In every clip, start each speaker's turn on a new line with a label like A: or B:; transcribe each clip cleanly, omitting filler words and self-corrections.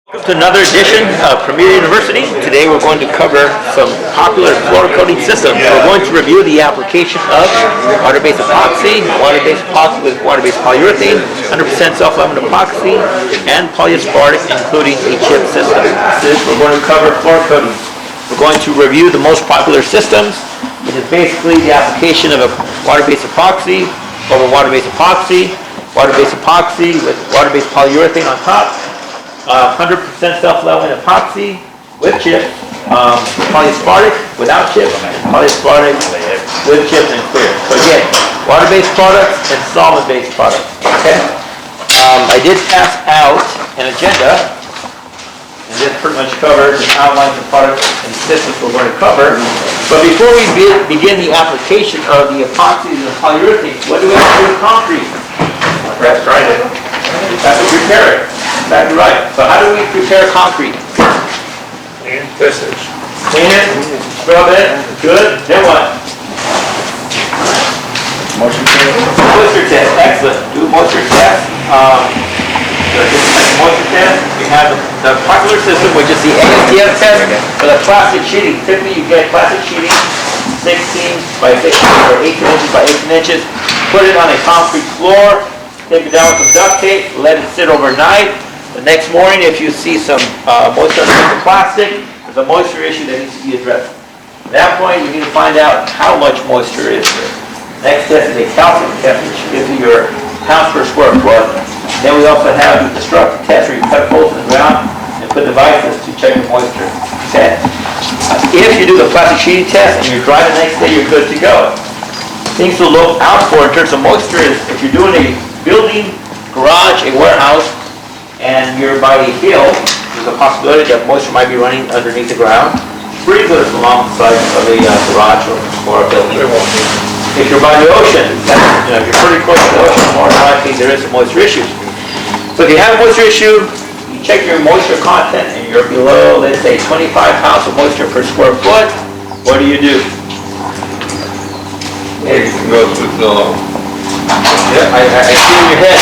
A: Welcome to another edition of Premier University. Today we're going to cover some popular floor coating systems. We're going to review the application of water-based epoxy with water-based polyurethane, 100% self-leveling epoxy, and polyaspartic, including a chip system. We're going to cover floor coating. We're going to review the most popular systems, which is basically the application of a water-based epoxy over water-based epoxy with water-based polyurethane on top. 100% self-leveling epoxy with chips, polyaspartic without chips, polyaspartic with chips and clear. So again, water-based products and solvent-based products. Okay. I did pass out an agenda, and this pretty much covers and outlines the products and systems we're going to cover. But before we begin the application of the epoxies and the polyurethane, what do we have to do with concrete? That's right. That's what we prepare it. Exactly right. So how do we prepare concrete?
B: Clean it.
A: Clean it, scrub it, good. Then what? Moisture test. Excellent. Do a moisture test. Moisture test. We have the popular system, which is the ASTM test for the plastic sheeting. Typically, you get plastic sheeting, 16 by 16 or 18 inches by 18 inches. Put it on a concrete floor. Take it down with some duct tape. Let it sit overnight. The next morning, if you see some moisture underneath the plastic, there's a moisture issue that needs to be addressed. At that point, you need to find out how much moisture is there. Next test is a calcium test, which gives you your pounds per square foot. Then we also have the destructive test, where you cut holes in the ground and put devices to check the moisture. Okay? If you do the plastic sheeting test and you're dry the next day, you're good to go. Things to look out for in terms of moisture is if you're doing a building, garage, a warehouse, and you're by a hill, there's a possibility that moisture might be running underneath the ground. Sprinklers along the side of a garage or a building. If you're by the ocean, if you're pretty close to the ocean, more than likely there is some moisture issues. So if you have a moisture issue, you check your moisture content and you're below, let's say, 25 pounds of moisture per square foot, what do you do?
B: You can go through the...
A: Yeah, I see in your head.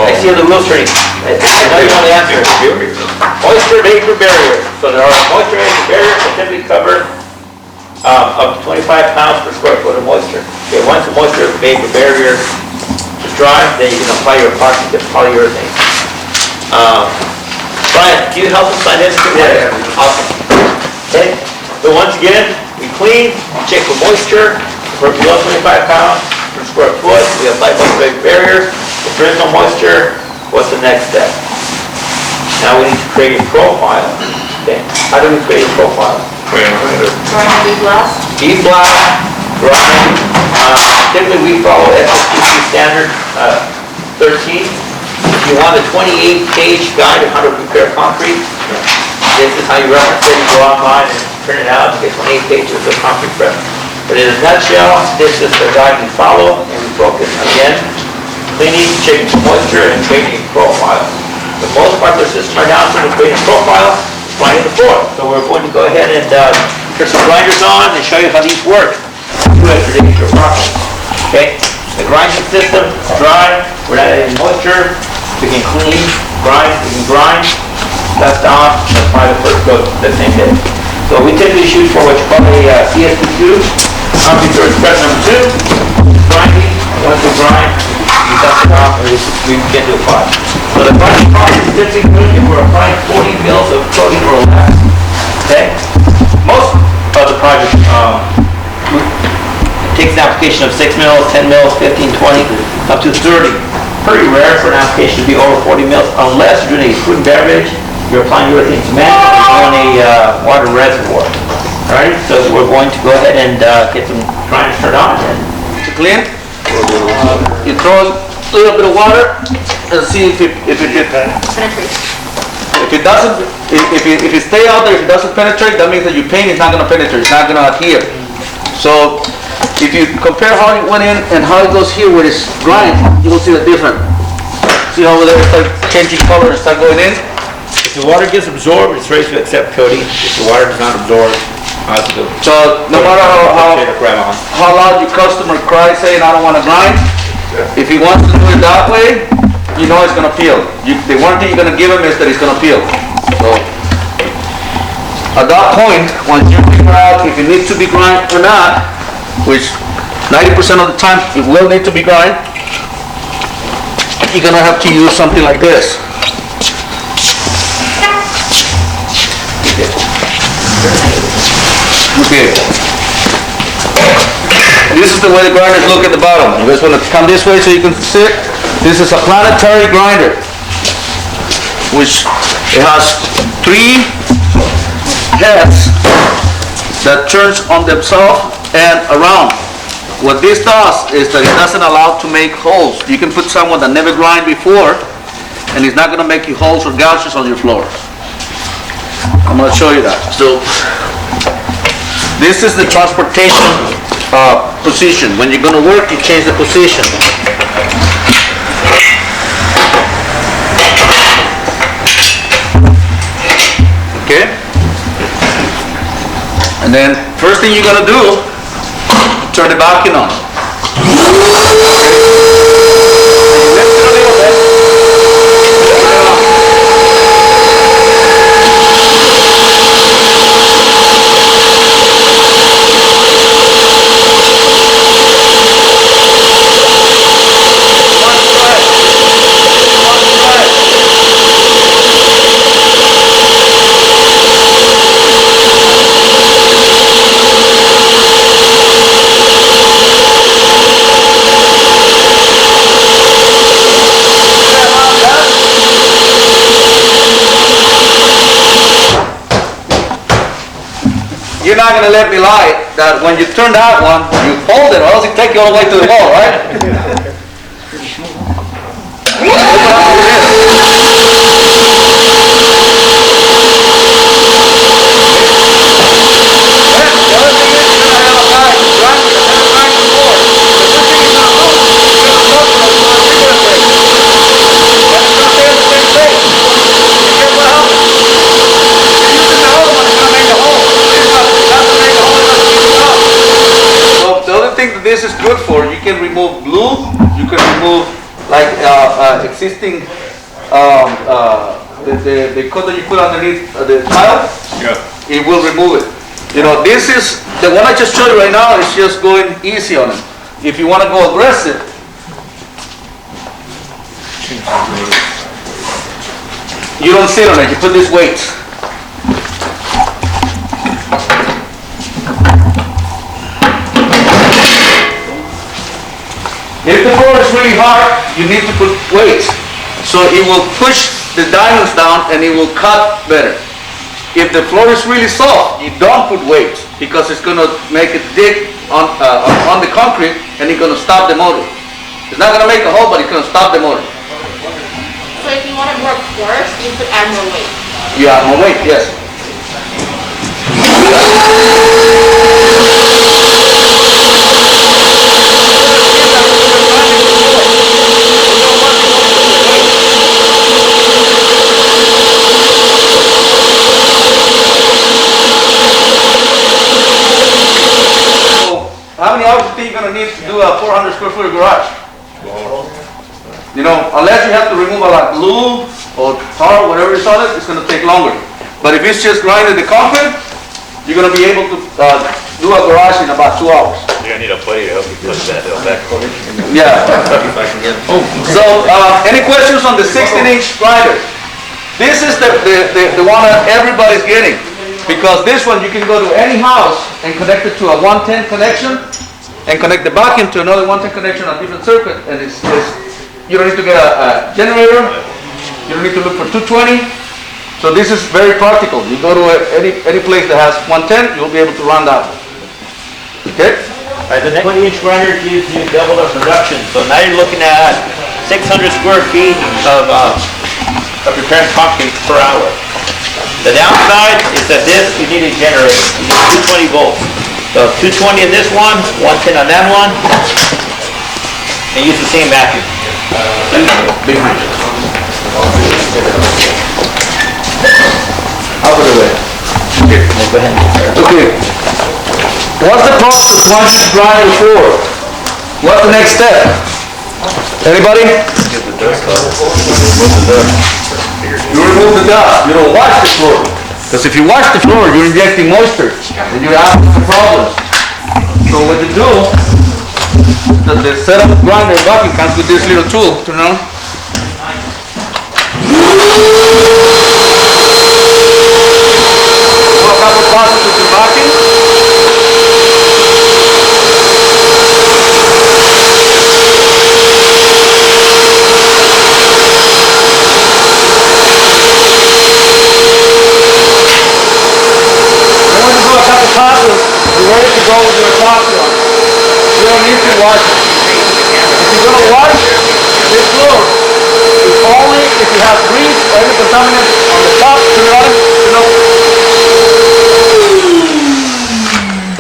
A: I see the wheels turning. I know you want the answer. Moisture vapor barrier. So there are moisture vapor barriers that typically cover up to 25 pounds per square foot of moisture. Okay, once the moisture vapor barrier is dry, then you can apply your epoxy to polyurethane. Brian, can you help us sign in?
B: Yeah.
A: Awesome. Okay. So once again, we clean, check for moisture. We're below 25 pounds per square foot. We apply moisture vapor barrier. If there is no moisture, what's the next step? Now we need to create a profile. Okay. How do we create a profile?
C: Grind B-blast.
A: B-blast, grind. Typically we follow SSPC standard 13. If you want a 28-page guide on how to prepare concrete, this is how you reference it. You go online and print it out and get 28 pages of concrete prep. But in a nutshell, this is the guide we follow, and we focus again, cleaning, checking for moisture, and creating a profile. The most popular system right now in creating a profile is grinding the floor. So we're going to go ahead and turn some grinders on and show you how these work. Do it for your process. Okay? The grinding system is dry. We're not adding moisture. We can clean, grind, dust off, and apply the first coat the same day. So we typically shoot for what you call a CSP2, concrete surface prep number 2, grinding. Once we grind, we dust it off, and we begin to apply. So the grinding process is typically good if we're applying 40 mils of coating or less. Okay? Most of the project takes an application of 6 mils, 10 mils, 15, 20, up to 30. Pretty rare for an application to be over 40 mils, unless you're doing a food and beverage, you're applying urethane cement, or you're doing a water reservoir. Alright, so we're going to go ahead and get some grinders turned on.
D: To clean, you throw a little bit of water and see if it
C: Penetrates.
D: if it doesn't, if it stay out there, if it doesn't penetrate, that means that your paint is not going to penetrate, it's not going to adhere. So if you compare how it went in and how it goes here with its grind, you will see the difference. See how over there it starts changing color and start going in?
A: If the water gets absorbed, it's ready to accept coating. If the water does not absorb,
D: so no matter how loud your customer cries saying, I don't want to grind, if he wants to do it that way, you know it's going to peel. The warranty you're going to give him is that it's going to peel. So, at that point, once you figure out if it needs to be grind or not, which 90% of the time it will need to be grind, you're gonna have to use something like this. Okay. This is the way the grinders look at the bottom. You guys want to come this way so you can see it? This is a planetary grinder, which it has 3 heads that turns on themselves and around. What this does is that it doesn't allow to make holes. You can put someone that never grind before, and it's not going to make you holes or gouges on your floor. I'm going to show you that. So, this is the transportation position. When you're going to work, you change the position. Okay? And then, first thing you're going to do, turn the vacuum on. You're not going to let me lie that when you turn that one, you hold it, or else it take you all the way to the wall, right? This is good for, you can remove glue, you can remove like existing the coat that you put underneath the tile.
B: Yeah.
D: It will remove it. You know, this is the one I just showed you right now is just going easy on it. If you want to go aggressive, you don't sit on it, you put these weights. If the floor is really hard, you need to put weights. So it will push the diamonds down and it will cut better. If the floor is really soft, you don't put weights because it's going to make it dig on the concrete and it's going to stop the motor. It's not going to make a hole, but it's going to stop the motor.
C: So if you want it more coarse, you could add more weight.
D: You add more weight, yes. How many hours do you think you're going to need to do a 400 square foot garage? You know, unless you have to remove a lot of glue or tar, whatever is on it, it's going to take longer. But if it's just grinding the concrete, you're going to be able to do a garage in about 2 hours.
A: You're gonna need a buddy to help you push that hill back.
D: Yeah. So, any questions on the 16-inch grinder? This is the one that everybody's getting. Because this one, you can go to any house and connect it to a 110 connection and connect the vacuum to another 110 connection on a different circuit. And you don't need to get a generator. You don't need to look for 220. So this is very practical. You go to any place that has 110, you'll be able to run that one. Okay?
A: Alright, the 20-inch grinder gives you double the production. So now you're looking at 600 square feet of preparing concrete per hour. The downside is that this, you need a generator. You need 220 volts. So 220 in this one, 110 on that one, and use the same vacuum.
D: Behind you. Out of the way.
A: Here, we'll go ahead and start.
D: Okay. What's the process once you grind the floor? What's the next step? Anybody?
A: Get the dust off. Remove the dust.
D: You remove the dust, you don't wash the floor. Because if you wash the floor, you're injecting moisture, and you're having some problems. So what you do, the setup grinder bucket comes with this little tool, turn on. A couple passes with the bucket. You're ready to go with your epoxy. You don't need to wash it. If you're going to wash this floor, it's only if you have grease or any contaminants on the top, turn it on,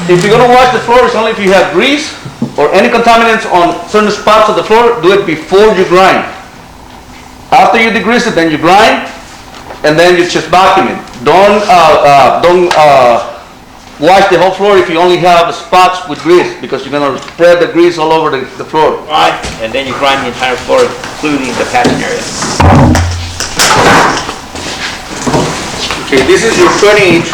D: If you're going to wash the floor, it's only if you have grease or any contaminants on certain spots of the floor, do it before you grind. After you degrease it, then you grind, and then you just vacuum it. Don't wash the whole floor if you only have spots with grease, because you're gonna spread the grease all over the floor.
A: Right, and then you grind the entire floor, including the patching area.
D: Okay, this is your 20-inch.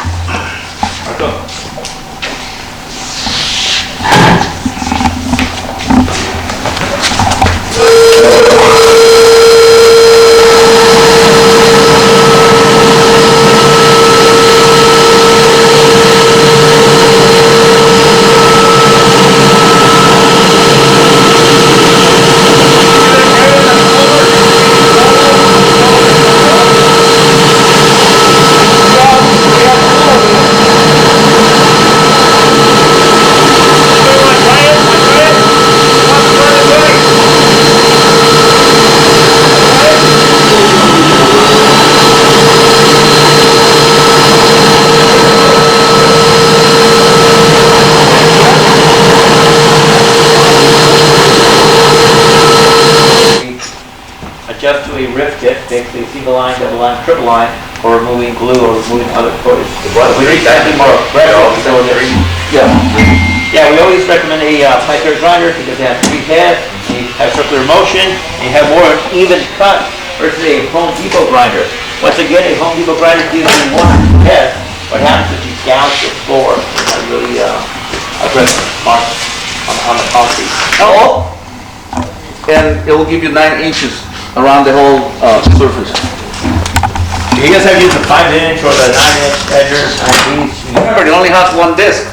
A: Adjust to a rip kit, basically single line, double line, triple line, or removing glue or removing other coatings. We need something more aggressive, so yeah, we always recommend a pipe thread grinder because they have 3 heads, they have circular motion, and you have more even cut versus a Home Depot grinder. Once again, a Home Depot grinder gives you 1 head. What happens is you gouge the floor. It's not really aggressive mark on the concrete.
D: Oh, and it will give you 9 inches around the whole surface.
A: You guys have used the 5-inch or the 9-inch measures, 9 inch.
D: Remember, it only has 1 disc.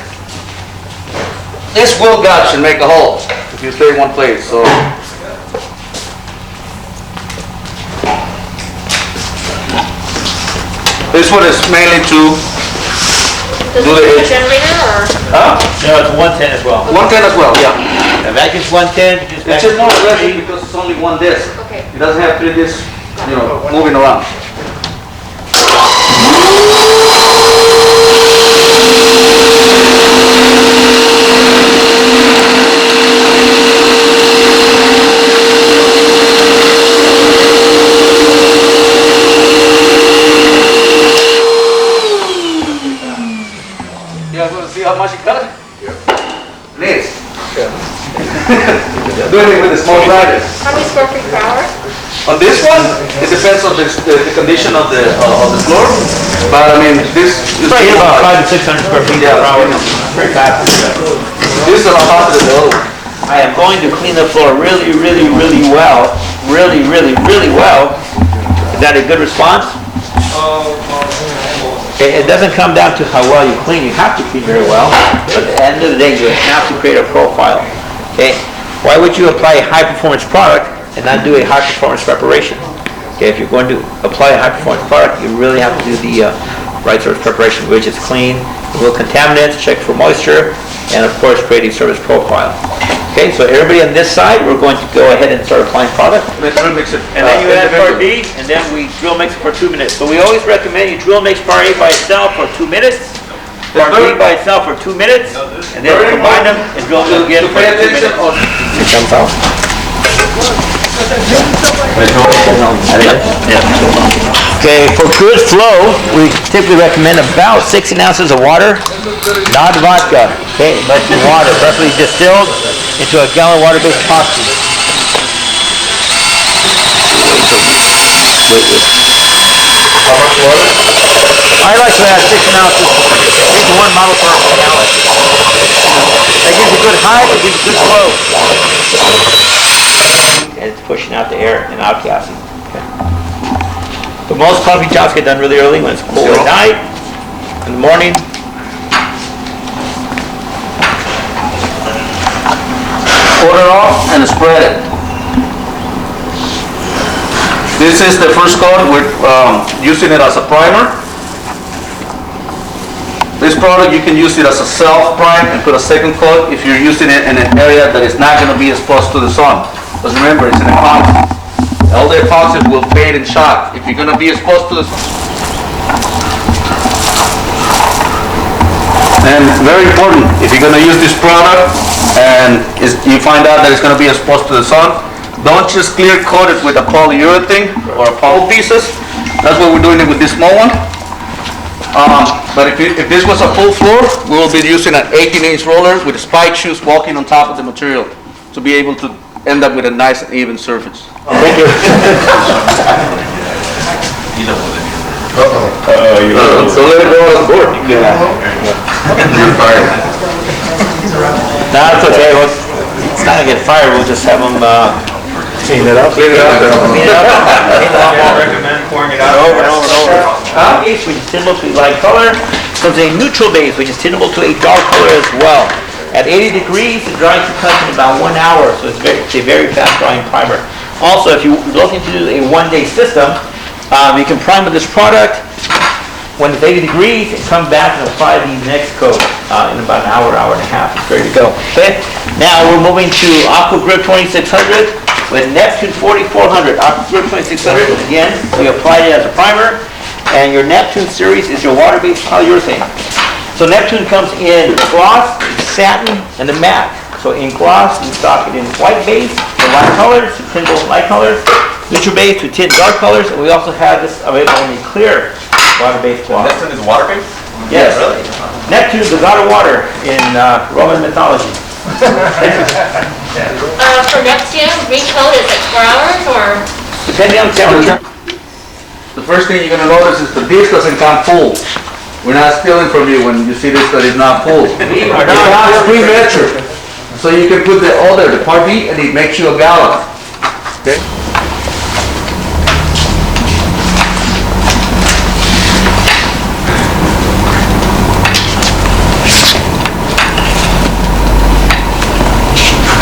D: This will gouge and make a hole if you stay in one place. So this one is mainly to
C: Does
D: do
C: it
D: the
C: have a
D: edge.
C: generator or?
A: No, it's 110 as well.
D: 110 as well. Yeah.
A: The vacuum's 110, just
D: It's just more aggressive because it's only 1 disc.
C: Okay.
D: It doesn't have 3 discs, moving around. You guys want to see how much it cut? Yeah. It is. Doing it with a small grinder.
C: How many square feet per hour?
D: On this one, it depends on the condition of the floor, but I mean, this is
A: Right here about 500 to 600 square feet per hour. Very fast.
D: This is a lot hotter than the other one.
A: I am going to clean the floor really, really, really well. Really, really, really well. Is that a good response? It doesn't come down to how well you clean. You have to clean very well. But at the end of the day, you have to create a profile. Okay? Why would you apply a high-performance product and not do a high-performance preparation? Okay, if you're going to apply a high-performance product, you really have to do the right sort of preparation, which is clean, remove contaminants, check for moisture, and of course, create a service profile. Okay, so everybody on this side, we're going to go ahead and start applying product.
D: Let's mix it.
A: And then you add part B, and then we drill mix it for 2 minutes. So we always recommend you drill mix part A by itself for 2 minutes, part B by itself for 2 minutes, and then combine them and drill them again
D: To
A: for
D: pay
A: 2 minutes.
D: attention on.
A: It comes out. Okay, for good flow, we typically recommend about 16 ounces of water, not vodka, okay, but water, preferably distilled into a gallon of water-based epoxy.
B: How much water?
A: I like to add 6 ounces into 1 model per gallon. That gives you good height, it gives you good flow. And it's pushing out the air and outgassing. Okay. But most concrete jobs get done really early when it's cold at night, in the morning.
D: Pour it off and spread it. This is the first coat. We're using it as a primer. This product, you can use it as a self-prime and put a second coat if you're using it in an area that is not going to be exposed to the sun. Because remember, it's an epoxy. All the epoxy will fade and shock. If you're going to be exposed to the sun. And very important, if you're going to use this product and you find out that it's going to be exposed to the sun, don't just clear coat it with a polyurethane or a pole pieces. That's what we're doing it with this small one. But if this was a full floor, we will be using an 18-inch roller with spike shoes walking on top of the material to be able to end up with a nice and even surface.
A: Thank you.
D: So let it go on board.
A: No, it's okay. It's not gonna get fired. We'll just have them
B: Clean it up. Clean it up.
A: clean it up. Clean it up.
B: recommend pouring it out.
A: Over and over and over. Base, which is tinable to a light color, comes in a neutral base, which is tinable to a dark color as well. At 80 degrees, the drying should come in about 1 hour, so it's a very fast drying primer. Also, if you're looking to do a one-day system, you can prime with this product. When it's 80 degrees, it comes back and apply the next coat in about an hour, hour and a half. It's ready to go. Okay. Now we're moving to Aqua Grip 2600 with Neptune 4400. Aqua Grip 2600. Again, we applied it as a primer, and your Neptune series is your water-based polyurethane. So Neptune comes in gloss, satin, and the matte. So in gloss, we stock it in white base, the light colors, tinted light colors, neutral base with tint dark colors, and we also have this available in a clear water-based gloss.
B: Neptune is water-based?
A: Yes. Neptune, the god of water in Roman mythology.
C: For Neptune, recoat is like 4 hours or?
A: Depending on temperature.
D: The first thing you're going to notice is the dish doesn't come full. We're not stealing from you when you see this that is not full.
A: We are
D: It
A: not-
D: comes pre-measured. So you can put the other, the part B, and it makes you a gallon. Okay?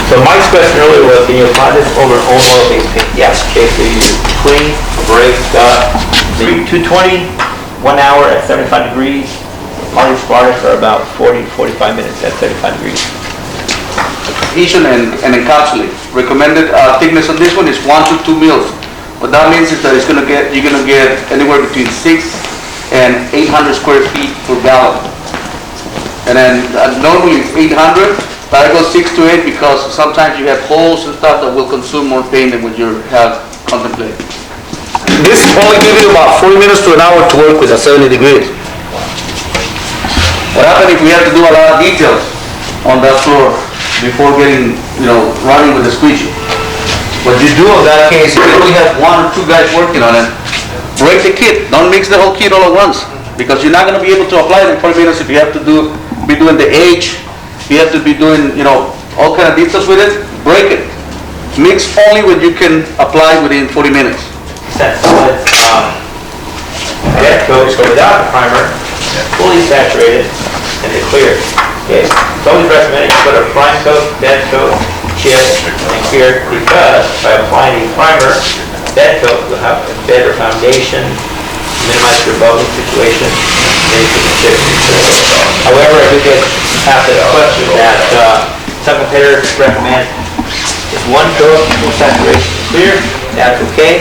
A: So Mike's question earlier was, can you apply this over oil-based paint? Yes. Basically, you clean, break, dust, 220, 1 hour at 75 degrees. Poly splatters for about 40 to 45 minutes at 75 degrees.
D: Adhesion and encapsulate. Recommended thickness on this one is 1 to 2 mils. What that means is that you're gonna get anywhere between 6 and 800 square feet per gallon. And then normally it's 800, but I go 6 to 8 because sometimes you have holes and stuff that will consume more paint than what you have contemplated. This only gives you about 40 minutes to an hour to work with at 70 degrees. What happens if we have to do a lot of details on that floor before getting, running with the squeegee? What you do in that case, if you only have 1 or 2 guys working on it, break the kit. Don't mix the whole kit all at once, because you're not going to be able to apply it in 40 minutes if you have to be doing the edge. You have to be doing, all kind of details with it. Break it. Mix only what you can apply within 40 minutes.
A: That goes without the primer, fully saturated, and it's clear. Okay. It's always recommended you put a prime coat, bed coat, chip, and clear, because by applying a primer, bed coat will have a better foundation, minimize your bubbling situation, and you can chip. However, I do get half the question that some competitors recommend just 1 coat, full saturation, clear. That's okay.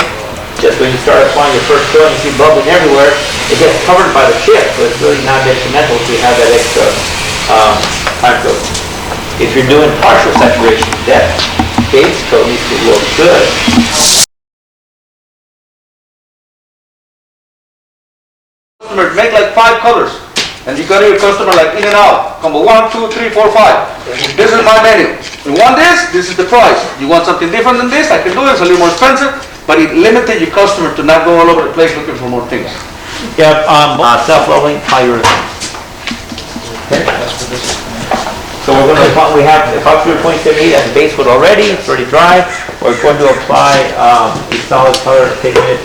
A: Just when you start applying your first coat and you see bubbling everywhere, it gets covered by the chip, so it's really not detrimental to have that extra prime coat. If you're doing partial saturation, that base coat needs to look good.
D: Customers make like 5 colors, and you go to your customer like in and out. Combo 1, 2, 3, 4, 5. This is my menu. You want this? This is the price. You want something different than this? I can do it. It's a little more expensive, but it limited your customer to not go all over the place looking for more things.
A: Yeah, self-leveling polyurethane. So we're going to, we have epoxy 2078 as a base coat already, it's already dry. We're going to apply a solid color pigment,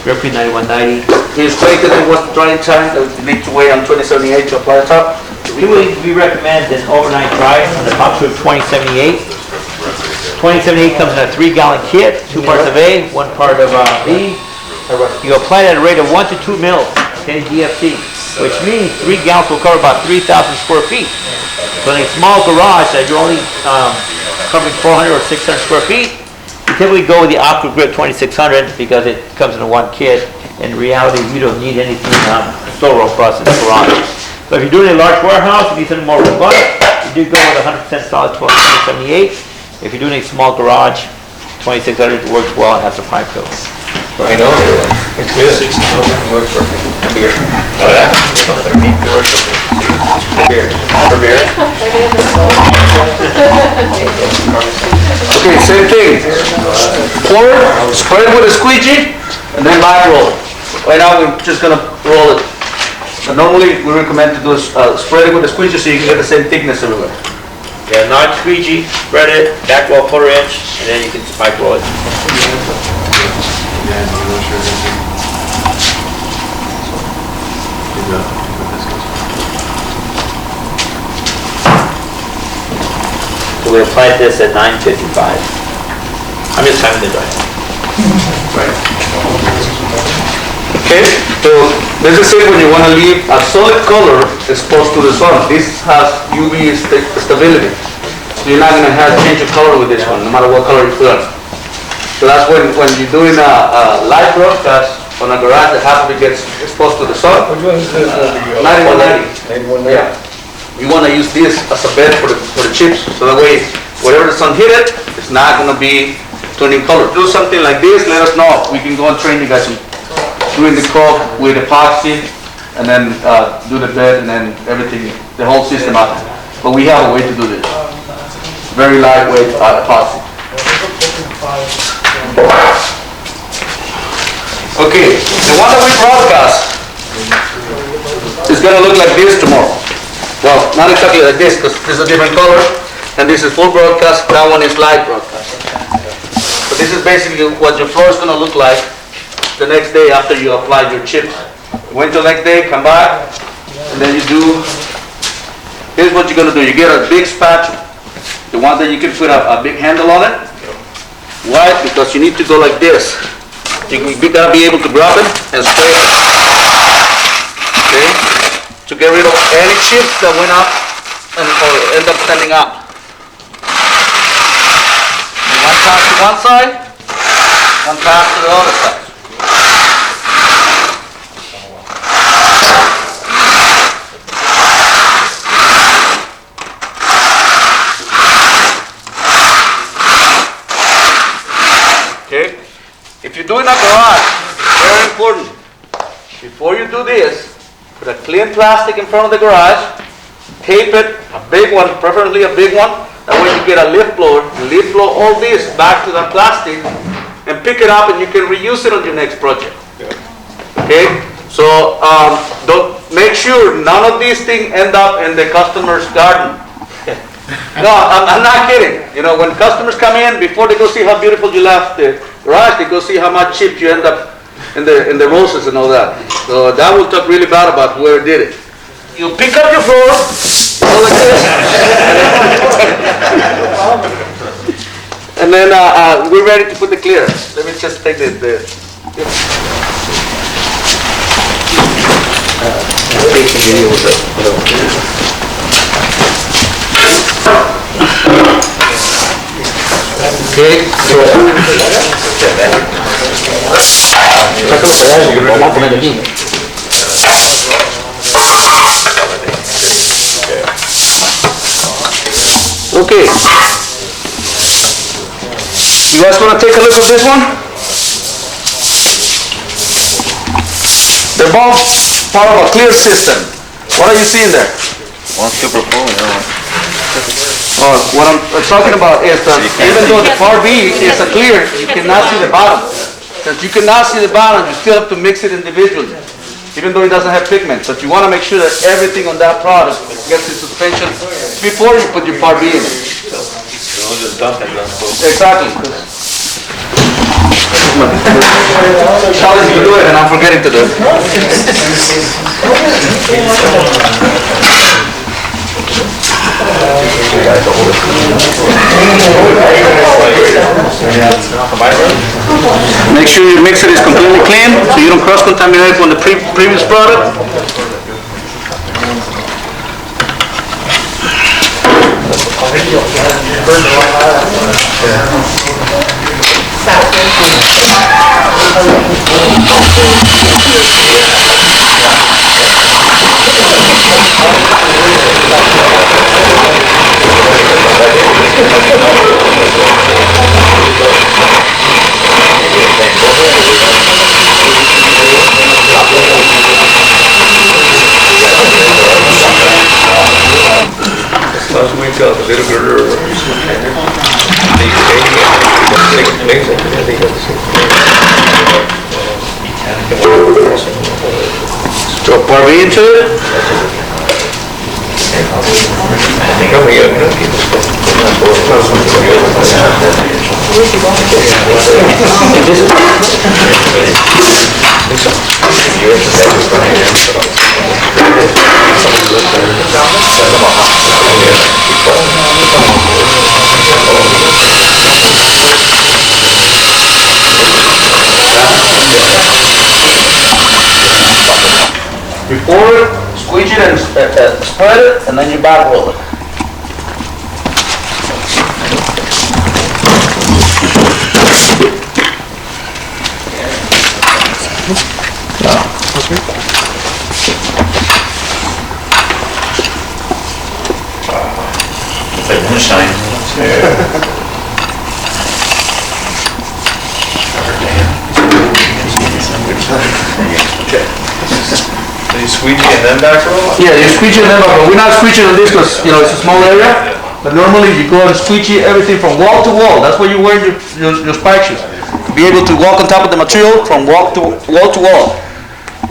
A: Grippery 9190.
D: He's stated it was drying time, that we need to wait on 2078 to apply the top.
A: We recommend an overnight dry on the epoxy 2078. 2078 comes in a 3-gallon kit, 2 parts of A, 1 part of B. You apply that at a rate of 1 to 2 mils, 10 GFC, which means 3 gallons will cover about 3,000 square feet. So in a small garage that you're only covering 400 or 600 square feet, you typically go with the Aqua Grip 2600 because it comes in one kit. In reality, you don't need anything so robust in the garage. But if you're doing a large warehouse, you need something more robust, you do go with 100% solid 2078. If you're doing a small garage, 2600 works well and has a pipe coat.
B: I know. It's good. Works perfect. Beer. Oh, yeah? Beer. For beer?
D: Okay, same thing. Pour it, spread it with a squeegee, and then light roll it. Right now, we're just gonna roll it. And normally, we recommend to do spread it with a squeegee so you can get the same thickness everywhere.
A: Yeah, non-squeegee, spread it, back roll 1/4 inch, and then you can spike roll it. So we applied this at 9:55. I'm just having it dry.
D: Okay, so this is it when you want to leave a solid color exposed to the sun. This has UV stability. So you're not going to have change of color with this one, no matter what color you put on. So that's when you're doing a light broadcast on a garage that half of it gets exposed to the sun.
B: Which one is this?
D: 9190. Yeah. You want to use this as a bed for the chips, so that way, whatever the sun hit it, it's not going to be turning color. Do something like this, let us know. We can go and train you guys in doing the coat with epoxy, and then do the bed, and then everything, the whole system out. But we have a way to do this. Very lightweight epoxy. Okay, the one that we broadcast is going to look like this tomorrow. Well, not exactly like this, because this is a different color, and this is full broadcast, that one is light broadcast. So this is basically what your floor is going to look like the next day after you apply your chips. Wait till next day, come back, and then you do, here's what you're going to do. You get a big spatula, the one that you can put a big handle on it. Why? Because you need to go like this. You gotta be able to grab it and spray it. Okay? To get rid of any chips that went up or end up standing up. One pass to one side, one pass to the other side. Okay? If you're doing a garage, very important. Before you do this, put a clean plastic in front of the garage, tape it, a big one, preferably a big one. That way you get a lift blower, lift blow all this back to the plastic, and pick it up and you can reuse it on your next project. Okay? So don't make sure none of these things end up in the customer's garden. No, I'm not kidding. You know, when customers come in, before they go see how beautiful you left the garage, they go see how much chip you end up in the roses and all that. So that will talk really bad about whoever did it. You pick up your floor, go like this, and then we're ready to put the clear. Let me just take the okay, so okay. You guys want to take a look at this one? They're both part of a clear system. What are you seeing there?
B: One super full, the other one.
D: What I'm talking about is that even though the part B is a clear, you cannot see the bottom. Since you cannot see the bottom, you still have to mix it individually. even though it doesn't have pigment. But you wanna make sure that everything on that product gets in suspension before you put your Part B in. Exactly. Charlie, you do it and I'm forgetting to do it. Make sure your mixer is completely clean so you don't cross-contaminate on the previous product.
B: Last week, a little girl.
D: So Part B into it. Before it, squeeze it and spread it, and then you back roll it.
A: It's like moonshine.
B: So you squeegee and then back roll?
D: Yeah, you squeeze it in there, but we're not squeezing on this because, you know, it's a small area. But normally you go and squeegee everything from wall to wall. That's why you wear your spike shoes. Be able to walk on top of the material from wall to wall.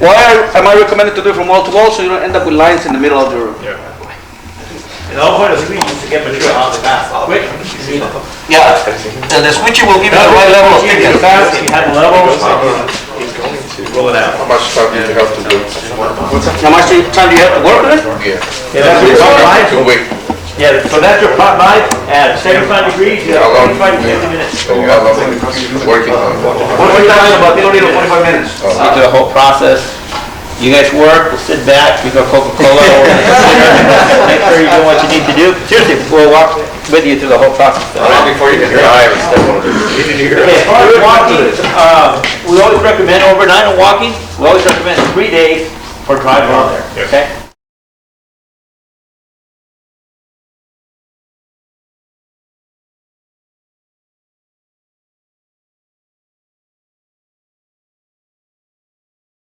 D: Why am I recommended to do it from wall to wall? So you don't end up with lines in the middle of your...
A: The whole point of the squeegee is to get material out of the fast. Quick.
D: Yeah, and the squeegee will give you the right level of thickness.
A: Fast, you have the level.
B: Roll it out.
E: How much time do you have to do?
D: How much time do you have to work with it?
E: Yeah.
A: Yeah, that's your pot line.
E: 2 weeks.
A: Yeah, so that's your pot line at 75 degrees, you have
E: How long?
A: 45 to 50 minutes.
E: So how long are you working on?
D: What are you talking about? They don't need 45 minutes.
A: Go through the whole process. You guys work, we'll sit back, we go Coca-Cola, we'll consider, make sure you do what you need to do. Seriously, we'll walk with you through the whole process.
E: Before you can drive and stuff.
A: Okay, as far as walking, we always recommend overnight on walking, we always recommend 3 days for driving on there, okay?